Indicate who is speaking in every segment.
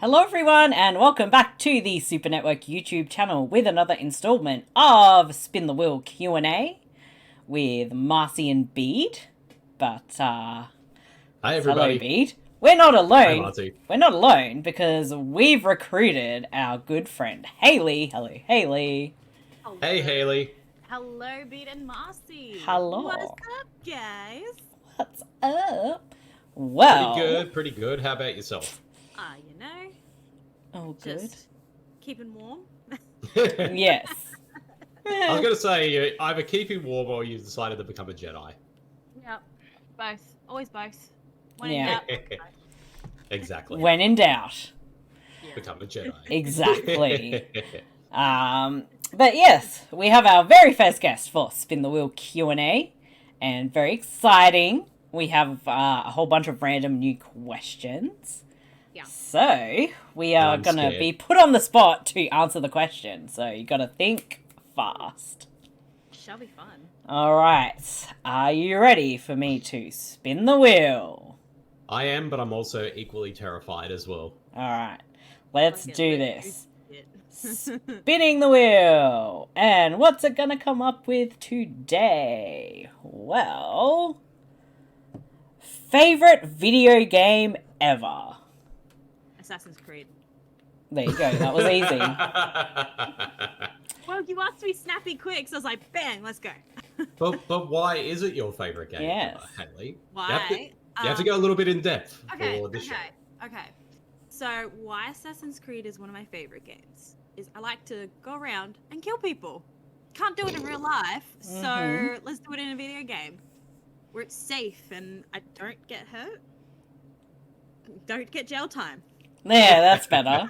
Speaker 1: Hello everyone and welcome back to the Super Network YouTube channel with another installment of Spin the Wheel Q&A with Marcey and Bede. But,
Speaker 2: Hi everybody.
Speaker 1: hello Bede. We're not
Speaker 2: Hi
Speaker 1: alone.
Speaker 2: Marcey.
Speaker 1: We're not alone because we've recruited our good friend Hayley. Hello Hayley.
Speaker 3: Hello.
Speaker 2: Hey Hayley.
Speaker 3: Hello, Bede and Marcey.
Speaker 1: Hello.
Speaker 3: What's up, guys?
Speaker 1: What's up? Well...
Speaker 2: Pretty good. How about yourself?
Speaker 3: You know,
Speaker 1: Oh, good.
Speaker 3: just keeping warm.
Speaker 1: Yes.
Speaker 2: I was going to say, either keeping warm or you've decided to become a Jedi.
Speaker 3: Yep, both. Always both.
Speaker 1: Yeah.
Speaker 2: Exactly.
Speaker 1: When in doubt.
Speaker 2: Become a Jedi.
Speaker 1: Exactly. But yes, we have our very first guest for Spin the Wheel Q&A, and very exciting. We have a whole bunch of random new questions.
Speaker 3: Yeah.
Speaker 1: So we are
Speaker 2: I'm
Speaker 1: going to
Speaker 2: scared.
Speaker 1: be put on the spot to answer the question. So you got to think fast.
Speaker 3: Shall be fun.
Speaker 1: All right. Are you ready for me to spin the wheel?
Speaker 2: I am, but I'm also equally terrified as well.
Speaker 1: All right. Let's
Speaker 3: Fuck it,
Speaker 1: do
Speaker 3: let's
Speaker 1: this.
Speaker 3: do it.
Speaker 1: Spinning the wheel. And what's it gonna come up with today? Well, favorite video game ever.
Speaker 3: Assassin's Creed.
Speaker 1: There you go. That was easy.
Speaker 3: Well, you asked me snappy quick, so I was like, bang, let's go.
Speaker 2: but why is it your favorite game,
Speaker 1: Yes.
Speaker 2: Hayley?
Speaker 3: Why?
Speaker 2: You have to go a little bit in depth
Speaker 3: Okay,
Speaker 2: for this show.
Speaker 3: okay. So, why Assassin's Creed is one of my favorite games is I like to go around and kill people. Can't do it in real life, so let's do it in a video game where it's safe and I don't get hurt. Don't get jail time.
Speaker 1: Yeah, that's better.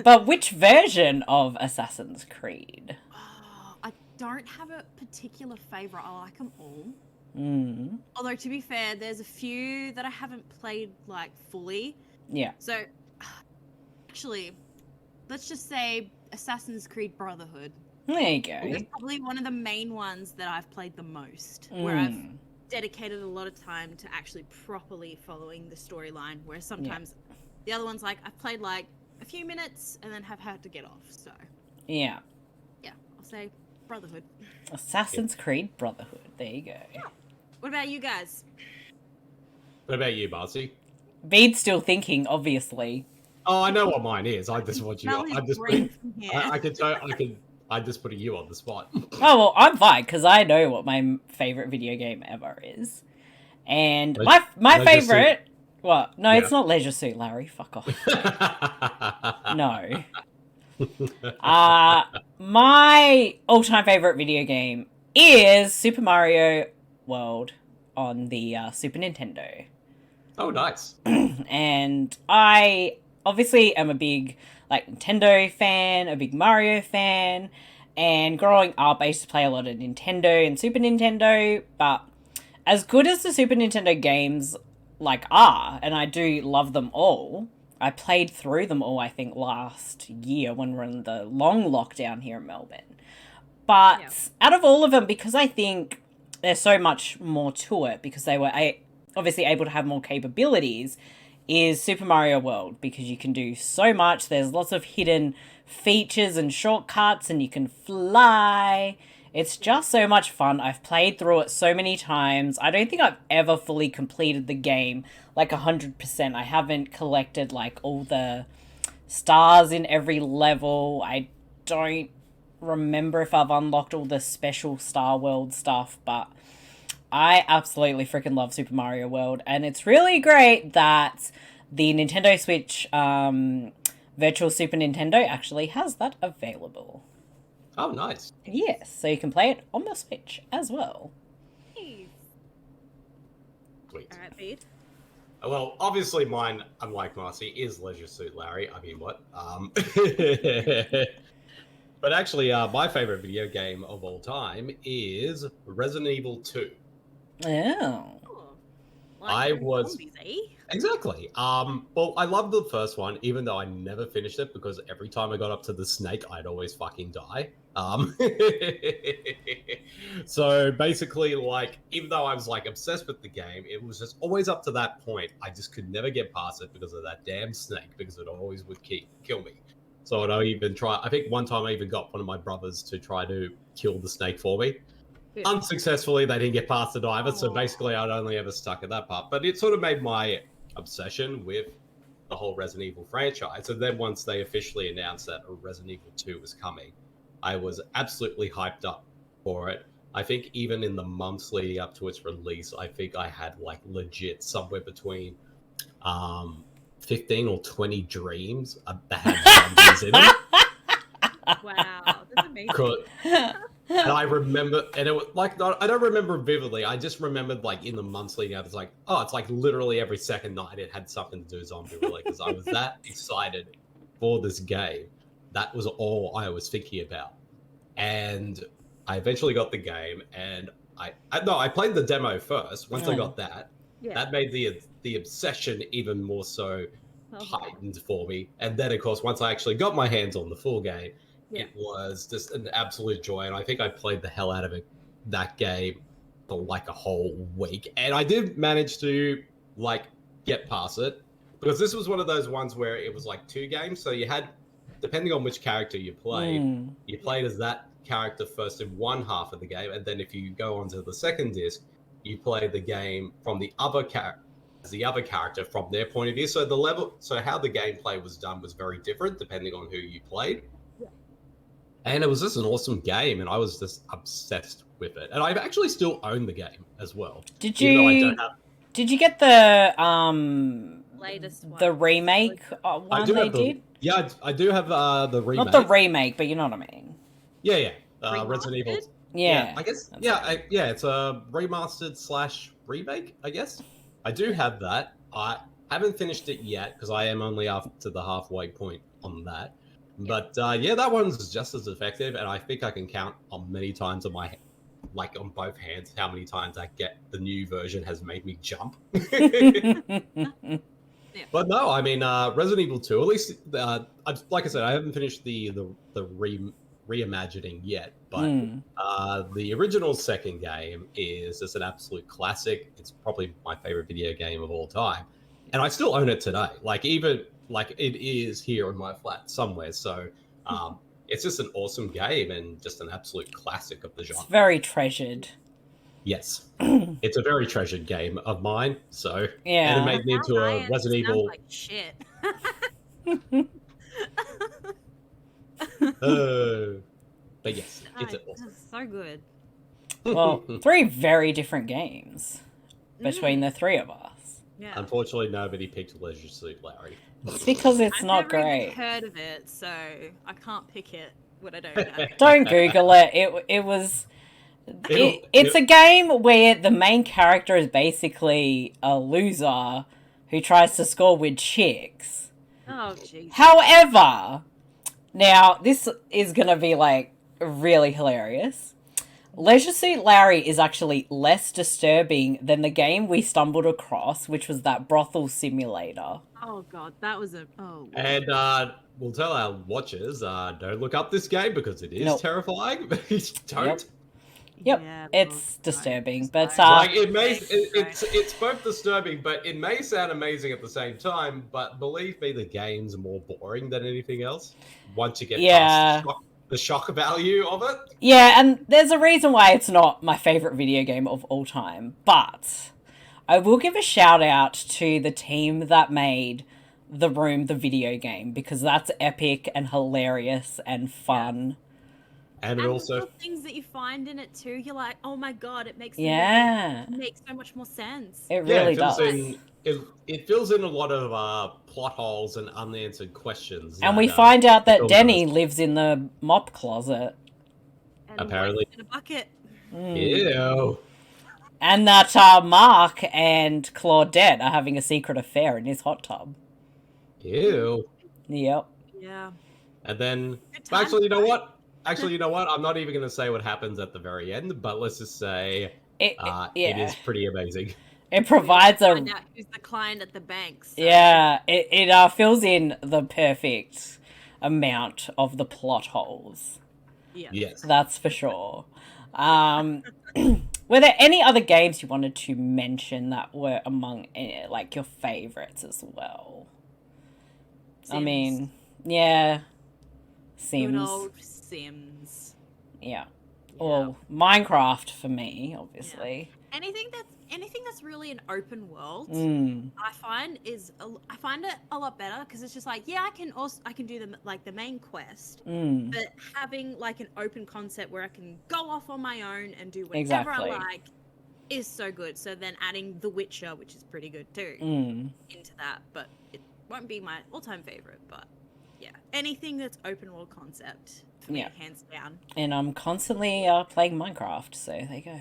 Speaker 1: But which version of Assassin's Creed?
Speaker 3: Oh, I don't have a particular favorite. I like them all. Although, to be fair, there's a few that I haven't played, like, fully.
Speaker 1: Yeah.
Speaker 3: So, actually, let's just say Assassin's Creed Brotherhood.
Speaker 1: There you go.
Speaker 3: It's probably one of the main ones that I've played the most, where I've dedicated a lot of time to actually properly following the storyline, where sometimes the other ones, like, I've played, like, a few minutes and then have had to get off, so.
Speaker 1: Yeah.
Speaker 3: Yeah, I'll say Brotherhood.
Speaker 1: Assassin's Creed Brotherhood. There you go.
Speaker 3: What about you guys?
Speaker 2: What about you, Marcy?
Speaker 1: Bede's still thinking, obviously.
Speaker 2: Oh, I know what mine is. I just want you.
Speaker 3: Smell
Speaker 2: I
Speaker 3: his
Speaker 2: just
Speaker 3: brain from here.
Speaker 2: I just put you on the spot.
Speaker 1: Oh, well, I'm fine, because I know what my favourite video game ever is. And my
Speaker 2: Leisure
Speaker 1: favourite... What? No,
Speaker 2: Yeah.
Speaker 1: it's not Leisure Suit Larry. Fuck off. No. My all-time favourite video game is Super Mario World on the Super Nintendo.
Speaker 2: Oh, nice.
Speaker 1: And I obviously am a big Nintendo fan, a big Mario fan, and growing up I used to play a lot of Nintendo and Super Nintendo, but as good as the Super Nintendo games are, and I do love them all, I played through them all, I think, last year when we were in the long lockdown here in Melbourne. But out of all of them, because I think there's so much more to it, because they were obviously able to have more capabilities, is Super Mario World, because you can do so much. There's lots of hidden features and shortcuts, and you can fly. It's just so much fun. I've played through it so many times. I don't think I've ever fully completed the game 100%. I haven't collected all the stars in every level. I don't remember if I've unlocked all the special Star World stuff, but I absolutely freaking love Super Mario World, and it's really great that the Nintendo Switch Virtual Super Nintendo actually has that available.
Speaker 2: Oh, nice.
Speaker 1: Yes, so you can play it on the Switch as well.
Speaker 3: Nice.
Speaker 2: Sweet.
Speaker 3: All right, Bede.
Speaker 2: Well, obviously mine, unlike Marcy, is Leisure Suit Larry. I mean, what? But actually, my favorite video game of all time is Resident Evil 2.
Speaker 1: Oh.
Speaker 3: Cool.
Speaker 2: I
Speaker 3: them
Speaker 2: was
Speaker 3: zombies, eh?
Speaker 2: exactly. Well, I loved the first one, even though I never finished it because every time I got up to the snake, I'd always fucking die. So basically, like, even though I was like obsessed with the game, it was just always up to that point. I just could never get past it because of that damn snake, because it always would kill me. So I'd even try. I think one time I even got one of my brothers to try to kill the snake for me.
Speaker 3: Good.
Speaker 2: Unsuccessfully, they didn't get past it either. So
Speaker 3: Aw.
Speaker 2: basically, I'd only ever stuck at that part. But it sort of made my obsession with the whole Resident Evil franchise. And then once they officially announced that a Resident Evil 2 was coming, I was absolutely hyped up for it. I think even in the months leading up to its release, I think I had like legit somewhere between 15 or 20 dreams that had zombies in them.
Speaker 3: Wow, that's amazing.
Speaker 2: And I remember, and it was like, I don't remember vividly. I just remembered, like, in the months leading up, it's like, oh, it's like literally every second night it had something to do with zombie related because I was that excited for this game. That was all I was thinking about. And I eventually got the game, and I played the demo first. Once I got that, that made the obsession even more so heightened for me. And then, of course, once I actually got my hands on the full game, it was just an absolute joy. And I think I played the hell out of that game for like a whole week. And I did manage to like get past it because this was one of those ones where it was like 2 games. So you had, depending on which character you played, you played as that character first in one half of the game. And then if you go onto the second disc, you play the game from the other character from their point of view. So how the gameplay was done was very different depending on who you played. And it was just an awesome game, and I was just obsessed with it. And I've actually still owned the game as well.
Speaker 1: Did you get the
Speaker 3: latest one?
Speaker 1: The remake one they did?
Speaker 2: Yeah, I do have the remake.
Speaker 1: Not the remake, but you know what I mean.
Speaker 2: Yeah. Resident Evil.
Speaker 1: Yeah.
Speaker 2: I guess. It's a remastered / remake. I guess I do have that. I haven't finished it yet because I am only up to the halfway point on that. But that one's just as effective, and I think I can count on many times on on both hands how many times the new version has made me jump. But no, I mean Resident Evil 2. At least, like I said, I haven't finished the reimagining yet. But the original second game is just an absolute classic. It's probably my favorite video game of all time, and I still own it today. Like it is here in my flat somewhere. So it's just an awesome game and just an absolute classic of the genre.
Speaker 1: It's very treasured.
Speaker 2: Yes. It's a very treasured game of mine. So and it made me into a Resident Evil.
Speaker 3: Like shit.
Speaker 2: But yes, it's awesome.
Speaker 3: So good.
Speaker 1: Well, 3 very different games between the 3 of us.
Speaker 3: Yeah.
Speaker 2: Unfortunately, nobody picked Leisure Suit Larry.
Speaker 1: It's because it's not
Speaker 3: I've never
Speaker 1: great.
Speaker 3: even heard of it, so I can't pick it when I don't know.
Speaker 1: Don't Google it. It's a game where the main character is basically a loser who tries to score with chicks.
Speaker 3: Oh, jeez.
Speaker 1: However, now this is gonna be like really hilarious. Leisure Suit Larry is actually less disturbing than the game we stumbled across, which was that brothel simulator.
Speaker 3: Oh god, that was a
Speaker 2: And we'll tell our watchers, don't look up this game because it is terrifying. Don't.
Speaker 1: Yep,
Speaker 3: Yeah,
Speaker 1: it's disturbing, but
Speaker 2: it's both disturbing, but it may sound amazing at the same time. But believe me, the game's more boring than anything else. Once you get past the shock value of it.
Speaker 1: Yeah, and there's a reason why it's not my favorite video game of all time, but I will give a shout out to the team that made The Room, the video game, because that's epic and hilarious and fun.
Speaker 2: And also
Speaker 3: the things that you find in it too, you're like, oh my god, it makes
Speaker 1: it
Speaker 3: makes so much more sense.
Speaker 1: It really does.
Speaker 2: It fills in a lot of plot holes and unanswered questions.
Speaker 1: And we find out that Denny lives in the mop closet.
Speaker 3: And
Speaker 2: apparently
Speaker 3: in a bucket.
Speaker 2: Ew.
Speaker 1: And that Mark and Claudette are having a secret affair in his hot tub.
Speaker 2: Ew.
Speaker 1: Yep.
Speaker 3: Yeah.
Speaker 2: And then, actually, you know what? I'm not even going to say what happens at the very end, but let's just say it is pretty amazing.
Speaker 1: It provides a
Speaker 3: Find out who's the client at the bank. So.
Speaker 1: yeah. It fills in the perfect amount of the plot holes.
Speaker 3: Yeah.
Speaker 2: Yes.
Speaker 1: That's for sure. Were there any other games you wanted to mention that were among like your favorites as well? I
Speaker 3: Sims.
Speaker 1: mean, yeah,
Speaker 3: Good
Speaker 1: Sims.
Speaker 3: old Sims.
Speaker 1: Yeah.
Speaker 3: Yeah.
Speaker 1: Well, Minecraft for me, obviously.
Speaker 3: Anything that's really an open world,
Speaker 1: Mm.
Speaker 3: I find it a lot better because it's just like, yeah, I can do the main quest,
Speaker 1: Mm.
Speaker 3: but having like an open concept where I can go off on my own and do whatever
Speaker 1: Exactly.
Speaker 3: I like is so good. So then adding The Witcher, which is pretty good too,
Speaker 1: Mm.
Speaker 3: into that, but it won't be my all-time favorite. But yeah, anything that's open world concept for me,
Speaker 1: Yeah.
Speaker 3: hands down.
Speaker 1: And I'm constantly playing Minecraft, so there you go.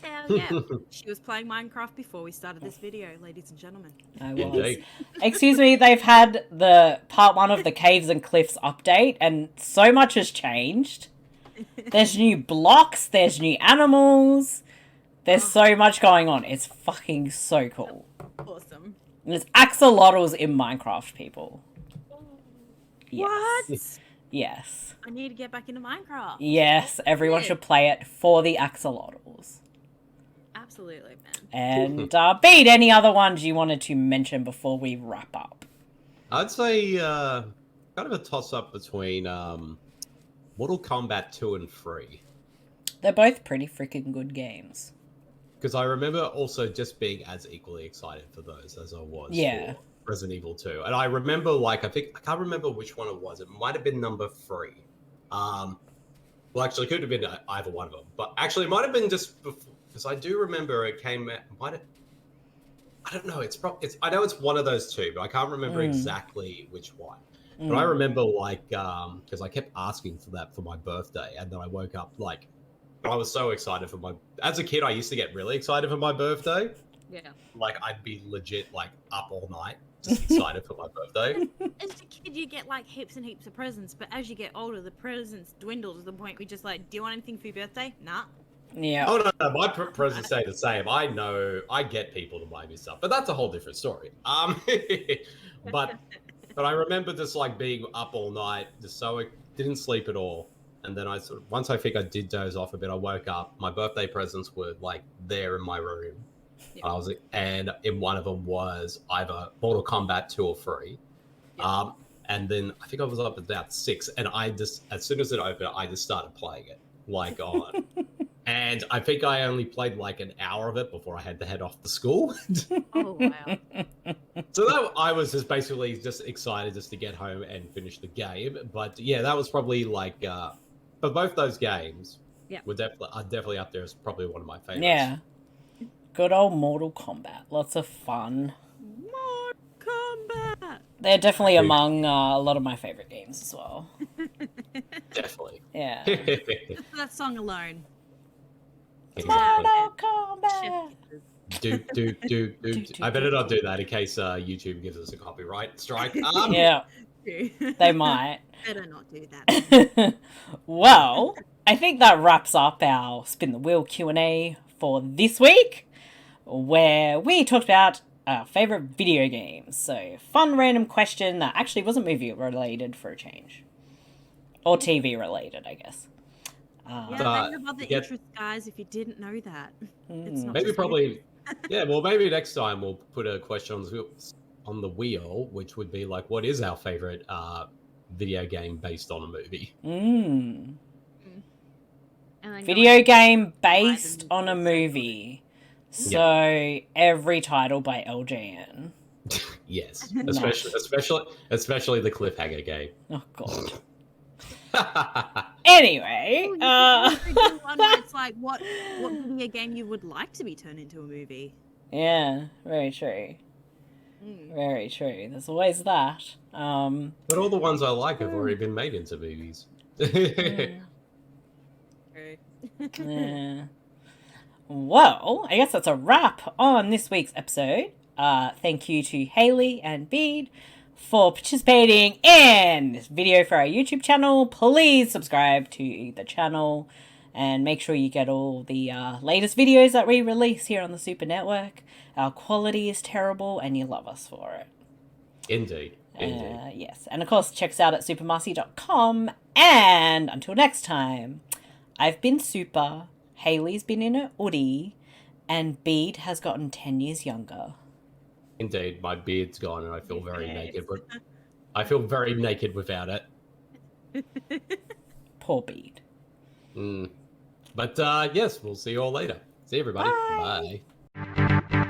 Speaker 3: Hell yeah. She was playing Minecraft before we started this video, ladies and gentlemen.
Speaker 1: I was.
Speaker 2: Indeed.
Speaker 1: Excuse me, they've had the part 1 of the Caves and Cliffs update, and so much has changed. There's new blocks, there's new animals, there's so much going on. It's fucking so cool.
Speaker 3: Awesome.
Speaker 1: And there's axolotls in Minecraft, people. Yes.
Speaker 3: What?
Speaker 1: Yes.
Speaker 3: I need to get back into Minecraft.
Speaker 1: Yes, everyone
Speaker 3: Yeah.
Speaker 1: should play it for the axolotls.
Speaker 3: Absolutely, man.
Speaker 1: And Bede, any other ones you wanted to mention before we wrap up?
Speaker 2: I'd say kind of a toss-up between Mortal Kombat 2 and 3.
Speaker 1: They're both pretty freaking good games.
Speaker 2: Because I remember also just being as equally excited for those as I was
Speaker 1: Yeah.
Speaker 2: for Resident Evil 2. And I remember, like, I can't remember which one it was. It might have been number 3. Well, actually, it could have been either one of them. But actually, it might have been just before, because I do remember it came out, I don't know, I know it's one of those two, but I can't remember exactly which one. But I remember, like, because I kept asking for that for my birthday, and then I woke up, like, I was so excited as a kid, I used to get really excited for my birthday.
Speaker 3: Yeah.
Speaker 2: Like, I'd be legit, like, up all night, just excited for my birthday.
Speaker 3: As a kid, you get like heaps and heaps of presents, but as you get older, the presents dwindle to the point where you just like, do you want anything for your birthday? Nah.
Speaker 1: Yeah.
Speaker 2: Oh, no, my presents stay the same. I know, I get people to buy me stuff, but that's a whole different story. But I remember just, like, being up all night, just so I didn't sleep at all. And then once I think I did doze off a bit, I woke up. My birthday presents were, like, there in my room.
Speaker 3: Yeah.
Speaker 2: And in one of them was either Mortal Kombat 2 or 3.
Speaker 3: Yeah.
Speaker 2: And then I think I was up at about 6, and I just, as soon as it opened, I just started playing it, like, on. And I think I only played like an hour of it before I had to head off to school.
Speaker 3: Oh wow.
Speaker 2: So I was just basically just excited just to get home and finish the game. But yeah, that was probably like, for both those games, are definitely up there as probably one of my favorites.
Speaker 1: Yeah. Good old Mortal Kombat. Lots of fun.
Speaker 3: Mortal Kombat.
Speaker 1: They're definitely among a lot of my favorite games as well.
Speaker 2: Definitely.
Speaker 1: Yeah.
Speaker 3: For that song alone.
Speaker 1: Mortal Kombat.
Speaker 2: Do. I better not do that in case YouTube gives us a copyright strike.
Speaker 1: Yeah, they might.
Speaker 3: Better not do that.
Speaker 1: Well, I think that wraps up our Spin the Wheel Q&A for this week, where we talked about our favourite video games. So, fun random question that actually wasn't movie related for a change. Or TV related, I guess.
Speaker 3: Yeah, think about the interest, guys, if you didn't know that. It's not
Speaker 2: Maybe
Speaker 3: just
Speaker 2: probably, yeah, well, maybe next time we'll put a question on the wheel, which would be like, what is our favorite video game based on a movie?
Speaker 3: And then
Speaker 1: Video game based on a movie. So, every title by LJN.
Speaker 2: Yes,
Speaker 1: Nice.
Speaker 2: especially the cliffhanger game.
Speaker 1: Oh, God. Anyway,
Speaker 3: it's like what video game you would like to be turned into a movie.
Speaker 1: Yeah, very true. Very true. There's always that.
Speaker 2: But all the ones I like have already been made into movies.
Speaker 1: Yeah. Well, I guess that's a wrap on this week's episode. Thank you to Hayley and Bede for participating in this video for our YouTube channel. Please subscribe to the channel And make sure you get all the latest videos that we release here on the Super Network. Our quality is terrible and you love us for it.
Speaker 2: Indeed.
Speaker 1: Yes. And of course, check us out at supermarcey.com. And until next time, I've been Super, Hayley's been in a hoodie, and Bede has gotten 10 years younger.
Speaker 2: Indeed, my beard's gone and I feel very naked. But I feel very naked without it.
Speaker 1: Poor Bede.
Speaker 2: But yes, we'll see you all later. See you, everybody.
Speaker 1: Bye.
Speaker 2: Bye.